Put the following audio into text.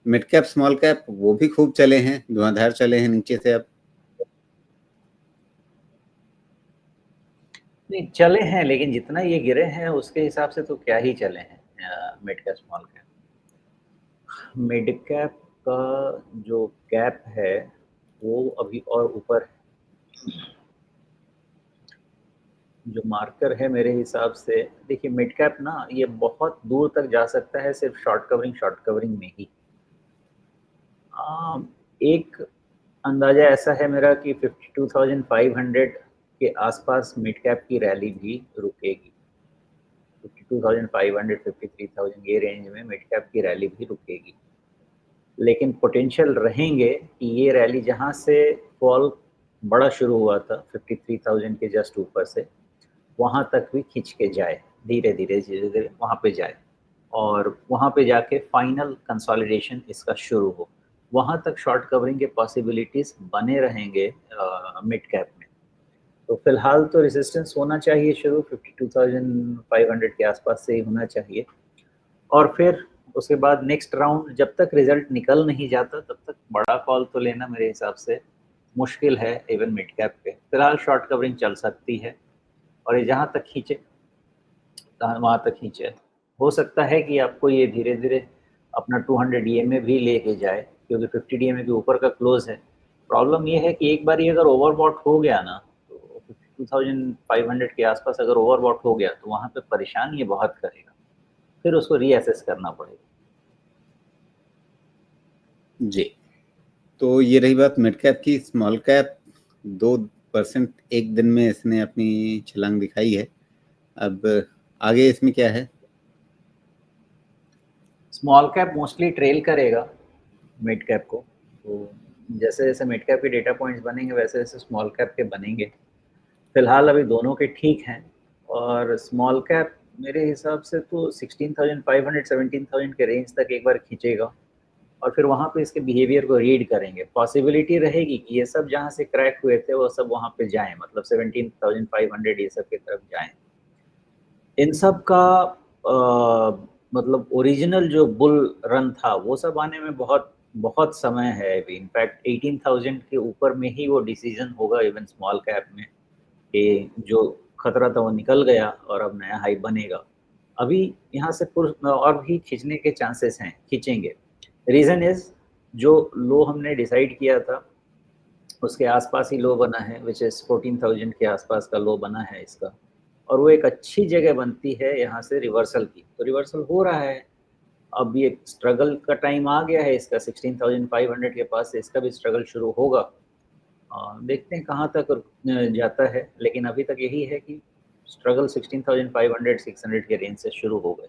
Mid cap small cap वो भी खूब चले हैं, धुआंधार चले हैं नीचे से अब। नहीं चले हैं, लेकिन जितना ये गिरे हैं उसके हिसाब से तो क्या ही चले हैं mid cap small cap. Mid cap का जो कैप है वो अभी और ऊपर है। जो मार्कर है मेरे हिसाब से, देखिए मिड कैप ना ये बहुत दूर तक जा सकता है सिर्फ शॉर्ट कवरिंग में ही। एक अंदाजा ऐसा है मेरा कि 52,500 के आसपास मिड कैप की रैली भी रुकेगी। 52,500 53,000 ये रेंज में मिड कैप की रैली भी रुकेगी, लेकिन पोटेंशियल रहेंगे कि ये रैली जहां से फॉल बड़ा शुरू हुआ था 53,000 के जस्ट ऊपर से, वहां तक भी खींच के जाए, धीरे धीरे धीरे धीरे वहां पे जाए और वहां पे जाके फाइनल कंसोलिडेशन इसका शुरू हो। वहां तक शॉर्ट कवरिंग के पॉसिबिलिटीज बने रहेंगे मिड कैप में। तो फिलहाल तो रेजिस्टेंस होना चाहिए शुरू 52,500 के आसपास से ही होना चाहिए, और फिर उसके बाद नेक्स्ट राउंड जब तक रिजल्ट निकल नहीं जाता तब तक बड़ा कॉल तो लेना मेरे हिसाब से मुश्किल है इवन मिड कैप पे। फिलहाल शॉर्ट कवरिंग चल सकती है और ये जहाँ तक खींचे वहाँ तक खींचे। हो सकता है कि आपको ये धीरे धीरे अपना 200 DMA भी लेके जाए, क्योंकि 50 DMA के ऊपर का क्लोज है। प्रॉब्लम ये है कि एक बार ये अगर ओवरबॉट हो गया ना, तो 52,500 के आसपास अगर ओवरबॉट हो गया तो वहाँ पे परेशान ये बहुत करेगा, फिर उसको रीअसेस करना पड़ेगा। जी, तो ये रही बात मिड कैप की। स्मॉल कैप 2% एक दिन में इसने अपनी छलांग दिखाई है। अब आगे इसमें क्या है? स्मॉल कैप मोस्टली ट्रेल करेगा मिड कैप को, तो जैसे जैसे मिड कैप के डेटा पॉइंट्स बनेंगे वैसे वैसे स्मॉल कैप के बनेंगे। फिलहाल अभी दोनों के ठीक हैं, और स्मॉल कैप मेरे हिसाब से तो 16,500 17,000 के रेंज तक एक बार खींचेगा, और फिर वहाँ पे इसके बिहेवियर को रीड करेंगे। पॉसिबिलिटी रहेगी कि ये सब जहाँ से क्रैक हुए थे वो सब वहाँ पे जाएं, मतलब 17,500 ये सब की तरफ जाएं। इन सब का मतलब ओरिजिनल जो बुल रन था वो सब आने में बहुत बहुत समय है अभी। इनफैक्ट 18,000 के ऊपर में ही वो डिसीजन होगा इवन स्मॉल कैप में, कि जो खतरा था वो निकल गया और अब नया हाई बनेगा। अभी यहाँ से और भी खींचने के चांसेस हैं, खींचेंगे। रीज़न इज़ जो लो हमने डिसाइड किया था उसके आसपास ही लो बना है, विच इज़ 14,000 के आसपास का लो बना है इसका, और वो एक अच्छी जगह बनती है यहाँ से रिवर्सल की। तो रिवर्सल हो रहा है, अब ये स्ट्रगल का टाइम आ गया है इसका 16,500 के पास से इसका भी स्ट्रगल शुरू होगा। देखते हैं कहाँ तक जाता है, लेकिन अभी तक यही है कि स्ट्रगल 16,500 600 के रेंज से शुरू होगा।